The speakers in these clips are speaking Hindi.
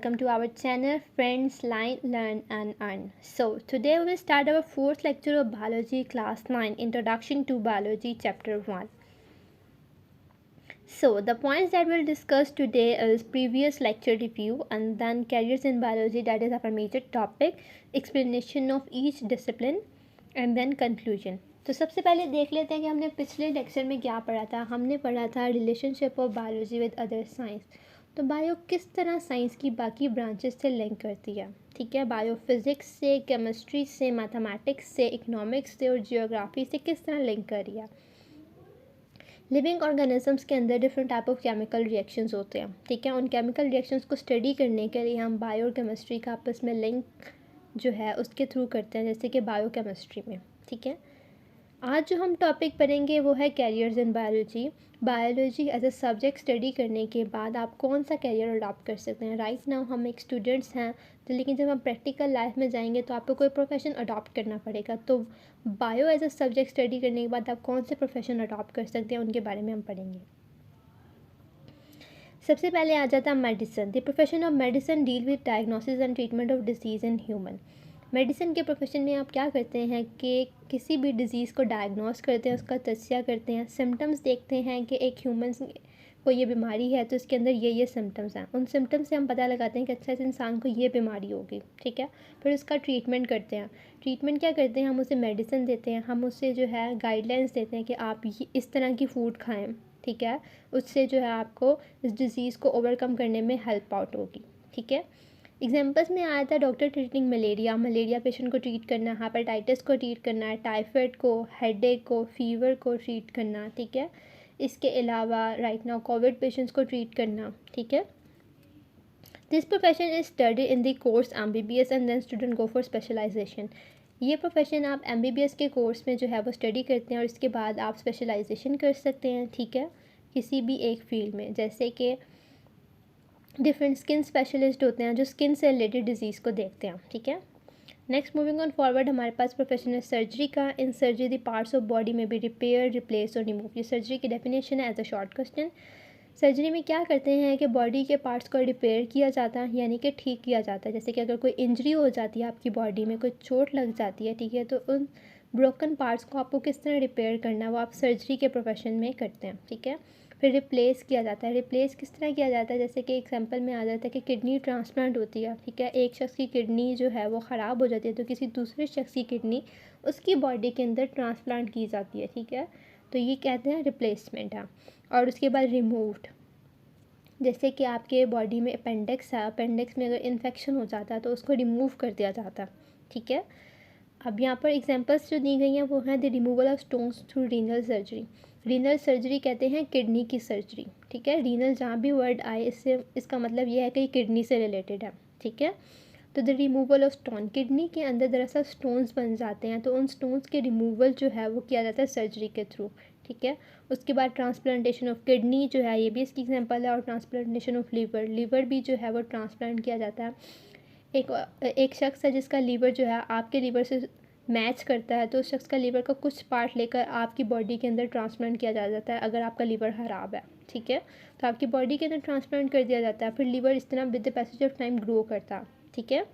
welcome to our channel Friends Line Learn and Earn. So today we will start our fourth lecture of Biology Class 9 Introduction to Biology Chapter 1. So the points that we'll discuss today is previous lecture review and then careers in biology, that is our major topic, explanation of each discipline and then conclusion. तो सबसे पहले देख लेते हैं कि हमने पिछले लेक्चर में क्या पढ़ा था. हमने पढ़ा था relationship of biology with other science. तो बायो किस तरह साइंस की बाकी ब्रांचेस से लिंक करती है. ठीक है, बायो फिज़िक्स से, केमिस्ट्री से, मैथमेटिक्स से, इकोनॉमिक्स से और जियोग्राफी से किस तरह लिंक कर रही है. लिविंग ऑर्गेनिजम्स के अंदर different type of chemical reactions होते हैं. ठीक है, उन केमिकल रिएक्शंस को स्टडी करने के लिए हम बायो और केमिस्ट्री का आपस में लिंक जो है उसके थ्रू करते हैं, जैसे कि बायो केमिस्ट्री में. ठीक है, आज जो हम टॉपिक पढ़ेंगे वो है careers in biology. Biology as a subject study करने के बाद आप कौन सा कैरियर अडॉप्ट कर सकते हैं. राइट नाउ हम एक स्टूडेंट्स हैं, तो लेकिन जब हम प्रैक्टिकल लाइफ में जाएंगे तो आपको कोई प्रोफेशन अडॉप्ट करना पड़ेगा. तो bio as a subject study करने के बाद आप कौन से प्रोफेशन अडॉप्ट कर सकते हैं उनके बारे में हम पढ़ेंगे. सबसे पहले आ जाता है medicine. The profession of medicine deal with diagnosis and treatment of disease in human. Medicine के प्रोफेशन में आप क्या करते हैं कि किसी भी डिज़ीज़ को डायग्नोस करते हैं, उसका तज्ज़िया करते हैं, सिम्टम्स देखते हैं कि एक ह्यूमंस को ये बीमारी है तो इसके अंदर ये सिम्टम्स हैं. उन सिम्टम्स से हम पता लगाते हैं कि अच्छा इस इंसान को ये बीमारी होगी. ठीक है, फिर उसका ट्रीटमेंट करते हैं. ट्रीटमेंट क्या करते हैं, हम उसे मेडिसिन देते हैं, हम उसे जो है गाइडलाइंस देते हैं कि आप इस तरह की फ़ूड खाएँ. ठीक है, उससे जो है आपको इस डिज़ीज़ को ओवरकम करने में हेल्प आउट होगी. ठीक है, एग्जाम्पल्स में आया था डॉक्टर ट्रीटिंग मलेरिया पेशेंट को ट्रीट करना, हेपेटाइटिस को ट्रीट करना है, टाइफाइड को, हेडेक को, फीवर को ट्रीट करना. ठीक है, इसके अलावा राइट नाउ कोविड पेशेंट्स को ट्रीट करना. ठीक है, this profession is study in the course MBBS and then student go for specialisation. ये प्रोफेशन आप MBBS के कोर्स में जो है वो स्टडी करते हैं और इसके बाद आप स्पेशलाइजेशन कर सकते हैं. ठीक है, किसी भी एक फील्ड में, जैसे कि डिफरेंट स्किन स्पेशलिस्ट होते हैं जो स्किन से रिलेटेड डिजीज़ को देखते हैं. ठीक है, नेक्स्ट मूविंग ऑन फॉरवर्ड हमारे पास प्रोफेशन है सर्जरी का. In surgery the parts of body में बी रिपेयर, रिप्लेस और रिमूव. ये सर्जरी की डेफिनेशन है as a short question. Surgery में क्या करते हैं कि बॉडी के पार्ट्स को रिपेयर किया जाता है, यानी कि ठीक किया जाता है. जैसे कि अगर कोई इंजरी हो जाती है आपकी बॉडी में, कोई चोट लग जाती है, ठीक है, तो उन ब्रोकन पार्ट्स को आपको किस तरह रिपेयर करना है वो आप सर्जरी के प्रोफेशन में करते हैं. ठीक है, फिर रिप्लेस किया जाता है. रिप्लेस किस तरह किया जाता है, जैसे कि एग्जांपल में आ जाता है कि किडनी ट्रांसप्लांट होती है. ठीक है, एक शख्स की किडनी जो है वो ख़राब हो जाती है तो किसी दूसरे शख्स की किडनी उसकी बॉडी के अंदर ट्रांसप्लांट की जाती है. ठीक है, तो ये कहते हैं रिप्लेसमेंट है. और उसके बाद रिमूव्ड, जैसे कि आपके बॉडी में अपेंडिक्स है, अपेंडिक्स में अगर इन्फेक्शन हो जाता है तो उसको रिमूव कर दिया जाता है. ठीक है, अब यहाँ पर एग्जांपल्स जो दी गई हैं वो हैं the removal of stones through renal surgery. Renal surgery कहते हैं किडनी की सर्जरी. ठीक है, रीनल जहाँ भी वर्ड आए इससे इसका मतलब ये है कि किडनी से रिलेटेड है. ठीक है, तो the removal of stone, kidney के अंदर दरअसल स्टोन्स बन जाते हैं तो उन स्टोन्स के रिमूवल जो है वो किया जाता है सर्जरी के थ्रू. ठीक है, उसके बाद ट्रांसप्लांटेशन ऑफ किडनी जो है ये भी इसकी एग्जांपल है. और ट्रांसप्लांटेशन ऑफ लीवर, लीवर भी जो है वो ट्रांसप्लांट किया जाता है. एक शख्स है जिसका लीवर जो है आपके लीवर से मैच करता है तो उस शख्स का लीवर का कुछ पार्ट लेकर आपकी बॉडी के अंदर ट्रांसप्लांट किया जा जाता है. अगर आपका लीवर ख़राब है, ठीक है, तो आपकी बॉडी के अंदर ट्रांसप्लांट कर दिया जाता है. फिर लीवर इस तरह with the passage of time grow करता है. ठीक है,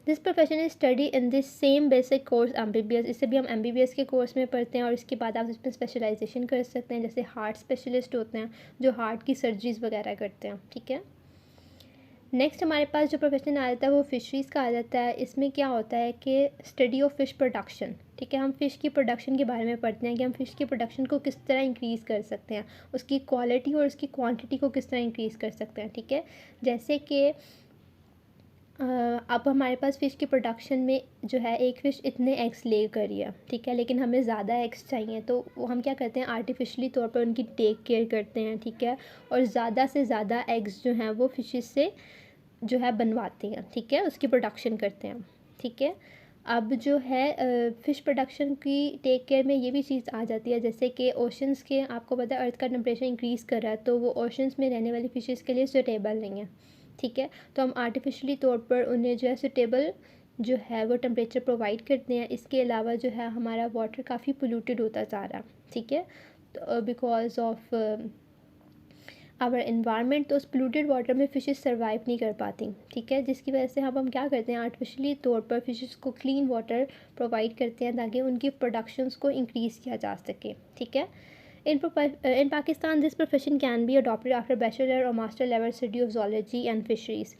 this profession is study in this same basic course MBBS. इससे भी हम MBBS के कोर्स में पढ़ते हैं और इसके बाद आप इसमें स्पेशलाइजेशन कर सकते हैं. जैसे हार्ट स्पेशलिस्ट होते हैं जो हार्ट की सर्जरीज वगैरह करते हैं. ठीक है, नेक्स्ट हमारे पास जो प्रोफेशन आ जाता है वो फ़िशरीज़ का आ जाता है. इसमें क्या होता है कि स्टडी ऑफ फ़िश प्रोडक्शन. ठीक है, हम फ़िश की प्रोडक्शन के बारे में पढ़ते हैं कि हम फ़िश की प्रोडक्शन को किस तरह इंक्रीज़ कर सकते हैं, उसकी क्वालिटी और उसकी क्वांटिटी को किस तरह इंक्रीज़ कर सकते हैं. ठीक है, जैसे कि अब हमारे पास फ़िश की प्रोडक्शन में जो है एक फ़िश इतने एग्स ले करी है. ठीक है, लेकिन हमें ज़्यादा एग्स चाहिए तो हम क्या करते हैं, आर्टिफिशली तौर पर उनकी टेक केयर करते हैं. ठीक है, और ज़्यादा से ज़्यादा एग्स जो हैं वो फ़िशेस से जो है बनवाते हैं. ठीक है, उसकी प्रोडक्शन करते हैं. ठीक है, अब जो है फ़िश प्रोडक्शन की टेक केयर में ये भी चीज़ आ जाती है, जैसे कि ओशंस के आपको पता है अर्थ का टेम्परेचर इंक्रीज़ कर रहा है तो वो ओशंस में रहने वाली फ़िशेस के लिए सूटेबल नहीं है. ठीक है, तो हम आर्टिफिशली तौर पर उन्हें जो है सूटेबल जो है वो टेम्परेचर प्रोवाइड करते हैं. इसके अलावा जो है हमारा वाटर काफ़ी पोल्यूटेड होता जा रहा है. ठीक है, तो बिकॉज ऑफ आवर इन्वायरमेंट, तो उस पोल्यूटेड वाटर में फ़िशेस सर्वाइव नहीं कर पाती, ठीक है। जिसकी वजह से हम क्या करते हैं, आर्टिफिशियली तौर पर फ़िशेस को क्लीन वाटर प्रोवाइड करते हैं ताकि उनकी प्रोडक्शंस को इंक्रीज़ किया जा सके, ठीक है। In Pakistan this profession can be adopted after bachelor और master level study of zoology and fisheries.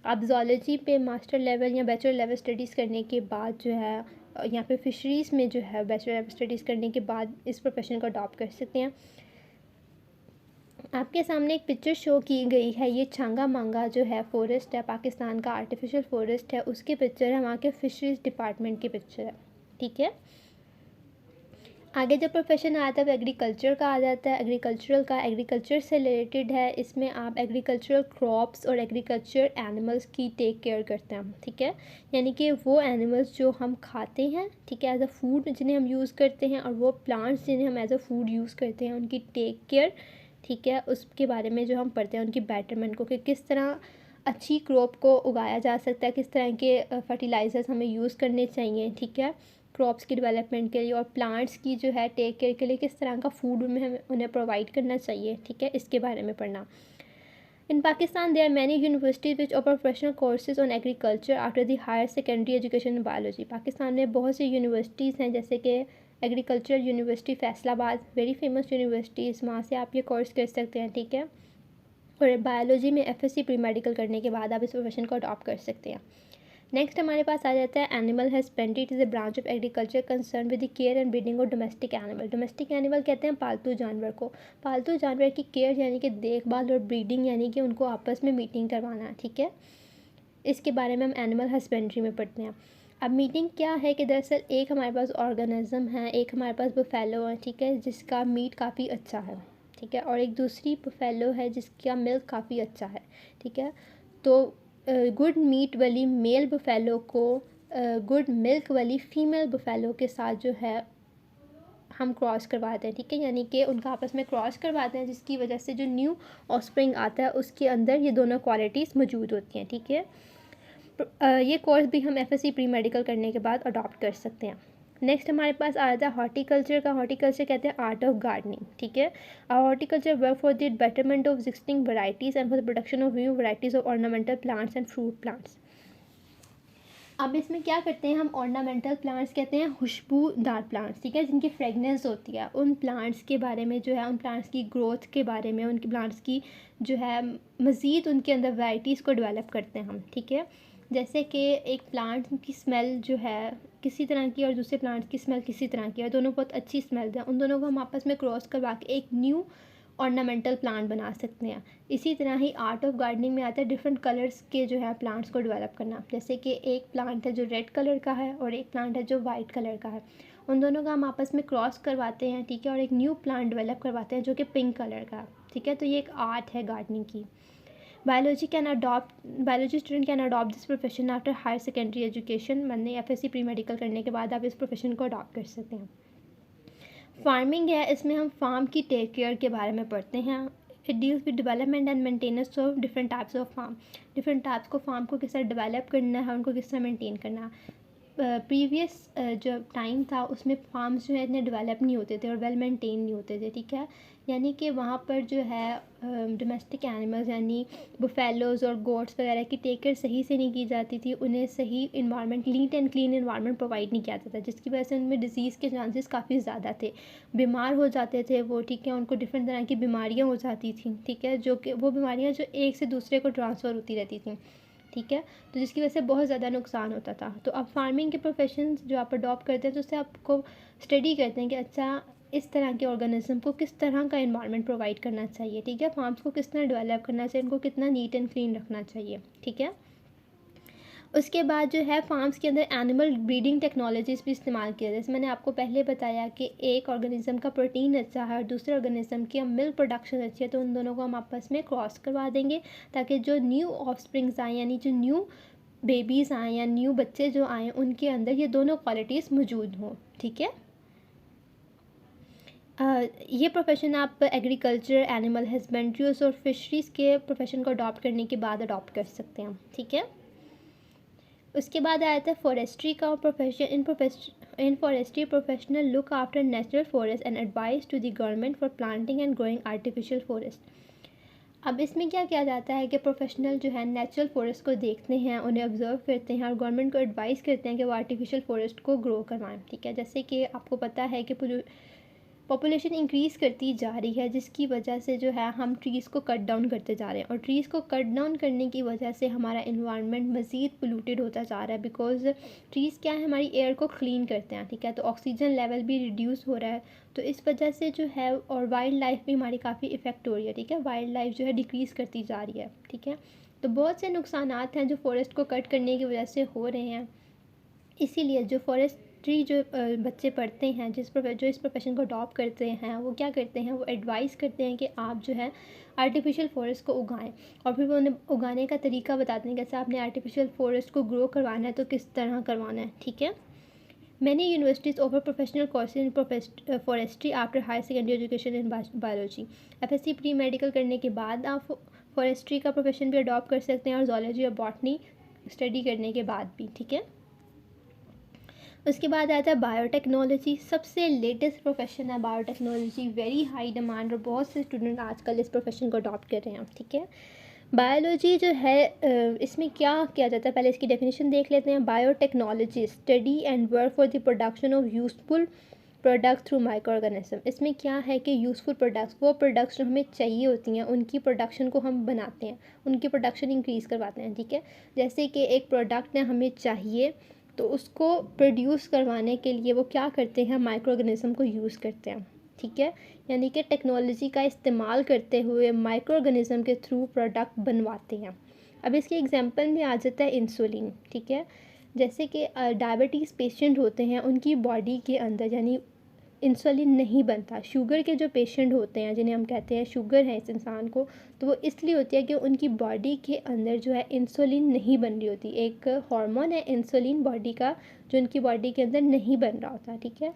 आप जोलॉजी पे मास्टर लेवल या बैचलर लेवल स्टडीज़ करने के बाद जो है यहाँ पे फ़िशरीज़ में जो है बैचलर लेवल स्टडीज़ करने के बाद इस प्रोफेशन को अडॉप्ट कर सकते हैं। आपके सामने एक पिक्चर शो की गई है, ये छांगा मांगा जो है फॉरेस्ट है, पाकिस्तान का आर्टिफिशियल फॉरेस्ट है, उसकी पिक्चर है, वहाँ के फिशरीज़ डिपार्टमेंट की पिक्चर है, ठीक है। आगे जब प्रोफेशन आता है वो एग्रीकल्चर का आ जाता है। एग्रीकल्चरल का एग्रीकल्चर से रिलेटेड है, इसमें आप एग्रीकल्चरल क्रॉप्स और एग्रीकल्चर एनिमल्स की टेक केयर करते हैं, ठीक है। यानी कि वो एनिमल्स जो हम खाते हैं, ठीक है, एज अ फूड जिन्हें हम यूज़ करते हैं, और वो प्लांट्स जिन्हें हम एज अ फूड यूज़ करते हैं, उनकी टेक केयर, ठीक है, उसके बारे में जो हम पढ़ते हैं, उनकी बेटरमेंट को, कि किस तरह अच्छी क्रॉप को उगाया जा सकता है, किस तरह के फर्टिलाइज़र्स हमें यूज़ करने चाहिए, ठीक है, क्रॉप्स की डेवलपमेंट के लिए, और प्लांट्स की जो है टेक केयर के लिए किस तरह का फूड में हमें उन्हें प्रोवाइड करना चाहिए, ठीक है, इसके बारे में पढ़ना। In Pakistan there are many universities which offer professional courses on agriculture after the higher secondary education in biology. Pakistan में बहुत सी यूनिवर्सिटीज़ हैं, जैसे कि agriculture university Faisalabad, very famous universities, वहाँ से आप ये कोर्स कर सकते हैं, ठीक है। और बायोलॉजी में एफएससी प्री मेडिकल करने के बाद आप इस प्रोफेशन को अडॉप्ट कर सकते हैं। नेक्स्ट हमारे पास आ जाता है animal husbandry. It is a branch of agriculture concern with the care and breeding of domestic animal. Domestic animal कहते हैं पालतू जानवर को। पालतू जानवर की केयर यानी कि देखभाल, और ब्रीडिंग यानी कि उनको आपस में मीटिंग करवाना, ठीक है। इसके बारे में हम एनिमल हस्बेंड्री में पढ़ते हैं। अब मीटिंग क्या है कि दरअसल एक हमारे पास ऑर्गेनिज्म है, एक हमारे पास बफेलो है, ठीक है, जिसका मीट काफ़ी अच्छा है, ठीक है, और एक दूसरी बफेलो है जिसका मिल्क काफ़ी अच्छा है, ठीक है। तो गुड मीट वाली मेल बफेलो को गुड मिल्क वाली फ़ीमेल बफेलो के साथ जो है हम क्रॉस करवाते हैं, ठीक है, यानी कि उनका आपस में क्रॉस करवाते हैं, जिसकी वजह से जो न्यू ऑफस्प्रिंग आता है उसके अंदर ये दोनों क्वालिटीज़ मौजूद होती हैं, ठीक है। ये कोर्स भी हम एफएससी प्री मेडिकल करने के बाद अडॉप्ट कर सकते हैं। नेक्स्ट हमारे पास आ जाता है हॉर्टिकल्चर का। हॉर्टिकल्चर कहते हैं आर्ट ऑफ गार्डनिंग, ठीक है। Horticulture work for the betterment of existing varieties and for the production of new varieties of ornamental plants and fruit plants. अब इसमें क्या करते हैं हम, ऑर्नामेंटल प्लांट्स कहते हैं खुशबूदार प्लांट्स, ठीक है, जिनकी फ्रेगनेंस होती है, उन प्लांट्स के बारे में जो है, उन प्लांट्स की ग्रोथ के बारे में, उनके प्लांट्स की जो है मज़ीद उनके अंदर वैराइटीज़ को डेवलप करते हैं हम, ठीक है। जैसे कि एक प्लांट की स्मेल जो है किसी तरह की और दूसरे प्लांट की स्मेल किसी तरह की है, दोनों बहुत अच्छी स्मेल है, उन दोनों को हम आपस में क्रॉस करवा के एक न्यू ऑर्नामेंटल प्लांट बना सकते हैं। इसी तरह ही आर्ट ऑफ गार्डनिंग में आता है डिफरेंट कलर्स के जो है प्लांट्स को डेवलप करना। जैसे कि एक प्लांट है जो रेड कलर का है और एक प्लांट है जो वाइट कलर का है, उन दोनों का हम आपस में क्रॉस करवाते हैं, ठीक है, और एक न्यू प्लांट डेवलप करवाते हैं जो कि पिंक कलर का है, ठीक है। तो ये एक आर्ट है गार्डनिंग की। Biology student can adopt this profession after higher secondary education. मैंने एफएससी प्री मेडिकल करने के बाद आप इस प्रोफेशन को अडॉप्ट कर सकते हैं। फार्मिंग है, इसमें हम फार्म की टेक केयर के बारे में पढ़ते हैं। It deals with development and maintenance of different types of farm. Different types को फार्म को किस तरह डेवलप करना है, उनको किस तरह मेंटेन करना है। प्रीवियस जो टाइम था उसमें फार्म्स जो है इतने डेवलप नहीं होते थे और वेल मेंटेन नहीं होते थे, ठीक है। यानी कि वहाँ पर जो है डोमेस्टिक एनिमल्स यानी बुफेलोज़ और गोट्स वगैरह की टेक केयर सही से नहीं की जाती थी, उन्हें सही environment, neat and clean environment provide नहीं किया जाता था, जिसकी वजह से उनमें डिजीज़ के चांसेस काफ़ी ज़्यादा थे, बीमार हो जाते थे वो, ठीक है, उनको डिफरेंट तरह की बीमारियाँ हो जाती थी, ठीक है, जो कि वो बीमारियाँ जो एक से दूसरे को ट्रांसफ़र होती रहती थी, ठीक है, तो जिसकी वजह से बहुत ज़्यादा नुकसान होता था। तो अब फार्मिंग के प्रोफेशंस जो आप अडॉप्ट करते हैं तो उससे आपको स्टडी करते हैं कि अच्छा इस तरह के ऑर्गेनिज्म को किस तरह का इन्वायरमेंट प्रोवाइड करना चाहिए, ठीक है, फार्म्स को किस तरह डेवलप करना चाहिए, उनको कितना नीट एंड क्लीन रखना चाहिए, ठीक है। उसके बाद जो है फार्म्स के अंदर एनिमल ब्रीडिंग टेक्नोलॉजीज़ भी इस्तेमाल किया जैसे मैंने आपको पहले बताया कि एक ऑर्गेनिज्म का प्रोटीन अच्छा है और दूसरे ऑर्गेनिज्म की मिल्क प्रोडक्शन अच्छी है, तो उन दोनों को हम आपस में क्रॉस करवा देंगे ताकि जो न्यू ऑफस्प्रिंग्स आएँ यानी जो न्यू बेबीज़ आएँ या न्यू बच्चे जो आएँ उनके अंदर ये दोनों क्वालिटीज़ मौजूद हों, ठीक है। ये प्रोफेशन आप एग्रीकल्चर, एनिमल हस्बेंड्रीज और फिशरीज़ के प्रोफेशन को अडॉप्ट करने के बाद अडॉप्ट कर सकते हैं, ठीक है। उसके बाद आया था फॉरेस्ट्री का profession. In forestry professional look after natural forest and advice to the government for planting and growing artificial forest. अब इसमें क्या किया जाता है कि प्रोफेशनल जो है नेचुरल फॉरेस्ट को देखते हैं, उन्हें ऑब्जर्व करते हैं और गवर्नमेंट को एडवाइस करते हैं कि वो आर्टिफिशियल फॉरेस्ट को ग्रो करवाएं। ठीक है, जैसे कि आपको पता है कि पॉपुलेशन इंक्रीज़ करती जा रही है, जिसकी वजह से जो है हम ट्रीज़ को कट डाउन करते जा रहे हैं, और ट्रीज़ को कट डाउन करने की वजह से हमारा इन्वायरमेंट मज़ीद पोल्यूटेड होता जा रहा है। बिकॉज ट्रीज़ क्या है, हमारी एयर को क्लीन करते हैं। ठीक है, तो ऑक्सीजन लेवल भी रिड्यूस हो रहा है, तो इस वजह से जो है, और वाइल्ड लाइफ भी हमारी काफ़ी इफ़ेक्ट हो रही है। ठीक है, वाइल्ड लाइफ जो है डिक्रीज़ करती जा रही है। ठीक है, तो बहुत से नुकसानात हैं जो फॉरेस्ट को कट करने की वजह से हो रहे हैं। इसीलिए जो फॉरेस्ट्री जो बच्चे पढ़ते हैं, जो इस प्रोफेशन को अडॉप्ट करते हैं, वो क्या करते हैं, वो एडवाइस करते हैं कि आप जो है आर्टिफिशियल फॉरेस्ट को उगाएं, और फिर वो उन्हें उगाने का तरीका बताते हैं कैसे आपने आर्टिफिशियल फॉरेस्ट को ग्रो करवाना है, तो किस तरह करवाना है। ठीक है, many universities offer professional courses in forestry after higher secondary education in biology. FSC pre medical करने के बाद आप फॉरेस्ट्री का प्रोफेशन भी अडॉप्ट कर सकते हैं, और जोलॉजी और बॉटनी स्टडी करने के बाद भी। ठीक है, उसके बाद आता है बायोटेक्नोलॉजी। सबसे लेटेस्ट प्रोफेशन है बायोटेक्नोलॉजी, वेरी हाई डिमांड, और बहुत से स्टूडेंट आजकल इस प्रोफेशन को अडॉप्ट कर रहे हैं। ठीक है, बायोलॉजी जो है, इसमें क्या किया जाता है, पहले इसकी डेफिनेशन देख लेते हैं। Biotechnology study and work for the production of useful product through micro organism. इसमें क्या है कि यूज़फुल प्रोडक्ट्स, वो प्रोडक्ट्स जो हमें चाहिए होती हैं, उनकी प्रोडक्शन को हम बनाते हैं, उनकी प्रोडक्शन इंक्रीज़ करवाते हैं। ठीक है, जैसे कि एक प्रोडक्ट है हमें चाहिए, तो उसको प्रोड्यूस करवाने के लिए वो क्या करते हैं, माइक्रो ऑर्गेनिज्म को यूज़ करते हैं। ठीक है, यानी कि टेक्नोलॉजी का इस्तेमाल करते हुए माइक्रो ऑर्गेनिज्म के थ्रू प्रोडक्ट बनवाते हैं। अब इसके एग्जांपल में आ जाता है इंसुलिन। ठीक है, जैसे कि डायबिटीज़ पेशेंट होते हैं, उनकी बॉडी के अंदर यानी इंसुलिन नहीं बनता। शुगर के जो पेशेंट होते हैं, जिन्हें हम कहते हैं शुगर है इस इंसान को, तो वो इसलिए होती है कि उनकी बॉडी के अंदर जो है इंसुलिन नहीं बन रही होती। एक हार्मोन है इंसुलिन बॉडी का, जो उनकी बॉडी के अंदर नहीं बन रहा होता। ठीक है,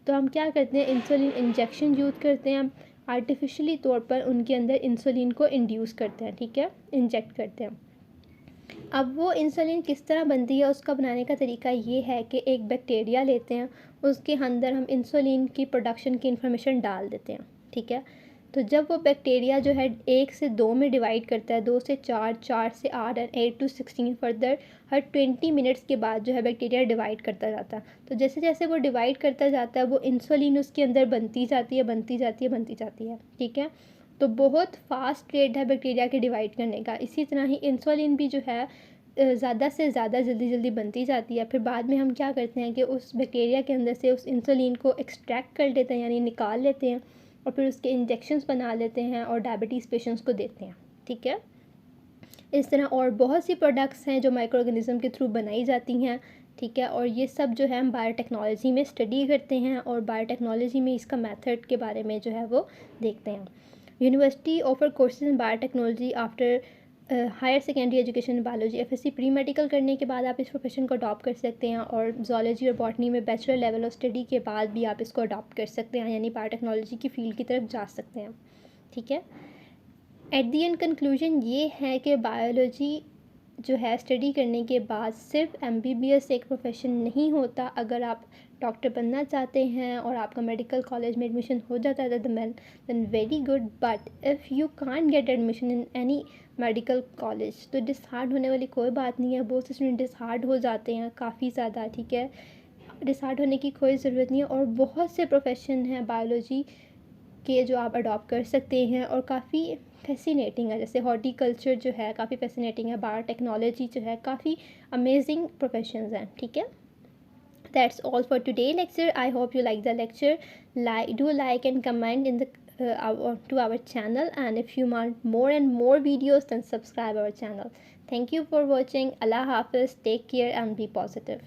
तो हम क्या करते हैं, इंसुलिन इंजेक्शन यूज़ करते हैं, हम आर्टिफिशियली तौर पर उनके अंदर इंसुलिन को इंड्यूस करते हैं। ठीक है, इंजेक्ट करते हैं। अब वो इंसुलिन किस तरह बनती है, उसका बनाने का तरीका ये है कि एक बैक्टीरिया लेते हैं, उसके अंदर हम इंसुलिन की प्रोडक्शन की इंफॉर्मेशन डाल देते हैं। ठीक है, तो जब वो बैक्टीरिया जो है 1 से 2 में डिवाइड करता है, 2 से 4, 4 से 8 और 8 to 16 फर्दर, हर 20 मिनट्स के बाद जो है बैक्टीरिया डिवाइड करता जाता है। तो जैसे जैसे वो डिवाइड करता जाता है, वो इंसुलिन उसके अंदर बनती जाती है, बनती जाती है, बनती जाती है। ठीक है, तो बहुत फास्ट रेट है बैक्टीरिया के डिवाइड करने का। इसी तरह ही इंसुलिन भी जो है ज़्यादा से ज़्यादा जल्दी जल्दी बनती जाती है। फिर बाद में हम क्या करते हैं कि उस बैक्टीरिया के अंदर से उस इंसुलिन को एक्सट्रैक्ट कर लेते हैं, यानी निकाल लेते हैं, और फिर उसके इंजेक्शंस बना लेते हैं और डायबिटीज़ पेशेंट्स को देते हैं। ठीक है, इस तरह और बहुत सी प्रोडक्ट्स हैं जो माइक्रो ऑर्गेनिज्म के थ्रू बनाई जाती हैं। ठीक है, और ये सब जो है हम बायोटेक्नोलॉजी में स्टडी करते हैं, और बायोटेक्नोलॉजी में इसका मेथड के बारे में जो है वो देखते हैं। University offer courses in biotechnology after higher secondary education in biology. FSC pre medical करने के बाद आप इस प्रोफेशन को अडॉप्ट कर सकते हैं, और जोलॉजी और बॉटनी में बैचलर लेवल ऑफ स्टडी के बाद भी आप इसको अडॉप्ट कर सकते हैं, यानी बायोटेक्नोलॉजी की फ़ील्ड की तरफ जा सकते हैं। ठीक है, एट दी एंड कंक्लूजन ये है कि बायोलॉजी जो है स्टडी करने के बाद सिर्फ MBBS एक प्रोफेशन नहीं होता। अगर आप डॉक्टर बनना चाहते हैं और आपका मेडिकल कॉलेज में एडमिशन हो जाता है then very good, but if you can't get admission in any medical college, तो डिसहार्ड होने वाली कोई बात नहीं है। बहुत से स्टूडेंट डिसहार्ड हो जाते हैं काफ़ी ज़्यादा। ठीक है, डिसहार्ड होने की कोई ज़रूरत नहीं है, और बहुत से प्रोफेशन हैं बायोलॉजी के जो आप अडॉप्ट कर सकते हैं, और काफ़ी फैसिनेटिंग है। जैसे हॉर्टिकल्चर जो है काफ़ी फैसिनेटिंग है, बायोटेक्नोलॉजी जो है काफ़ी अमेजिंग प्रोफेशंस हैं। ठीक है, that's all for today lecture. I hope you like the lecture. Do like and comment in the to our channel, and if you want more and more videos, then subscribe our channel. Thank you for watching. Allah Hafiz, take care and be positive.